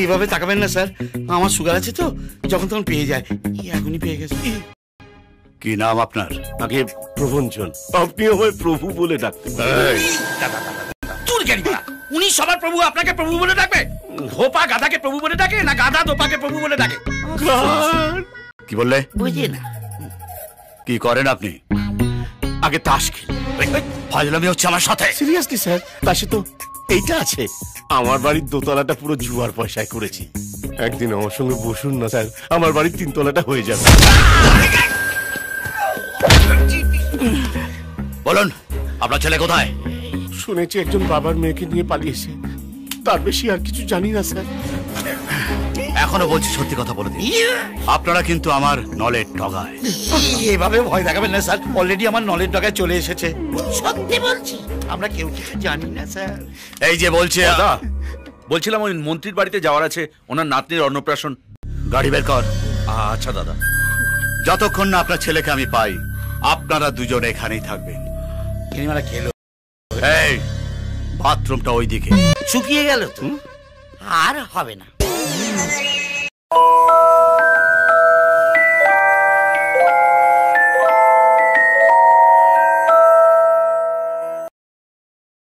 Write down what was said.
এইভাবে তাকাবেন না স্যার, আমার সুগার আছে তো, যখন তখন পেয়ে যায়, এখনই পেয়ে গেছে। কি নাম আপনার? আগে প্রভঞ্জন, আপনি আমায় প্রভু বলে ডাকতেন। তোর জ্ঞানী বলা, উনি সবার প্রভু, আপনাকে প্রভু বলে ডাকবে? ধোপা গাধাকে প্রভু বলে ডাকে না গাধা ধোপাকে প্রভু বলে ডাকে? কি বললে? বুঝি না। কি করেন আপনি? আগে তাস খেলি। ফাজলামি হচ্ছে আমার সাথে? সিরিয়াসলি স্যার, তাসে তো এইটা আছে, আমার বাড়ির দোতলাটা পুরো জুয়ার পয়সায় করেছি। একদিন আমার সঙ্গে বসুন না স্যার, আমার বাড়ির 3 তলাটা হয়ে যাবে। বলুন, আপনার ছেলে কোথায়? শুনেছি একজন বাবার মেয়েকে নিয়ে পালিয়েছে, তার বেশি আর কিছু জানি না স্যার। এখনো বলছি সত্যি কথা বলে দিন, আপনারা কিন্তু আমার নলের ডগায়। এভাবে ভয় দেখাবেন না স্যার, অলরেডি আমার নলের ডগায় চলে এসেছে। সত্যি বলছি, আমরা কেউ কিছু জানি না স্যার। এই যে বলছে, দাদা বলছিলাম ওই মন্ত্রীর বাড়িতে যাওয়ার আছে, ওনার নাতনির অন্নপ্রাশন। গাড়ি বের কর। আচ্ছা দাদা। যতক্ষণ না আপনার ছেলেকে আমি পাই, আপনারা দুজন এখানেই থাকবেন। কিনিমারা খেলো, এই বাথরুমটা ওইদিকে। শুকিয়ে গেল তো, আর হবে না।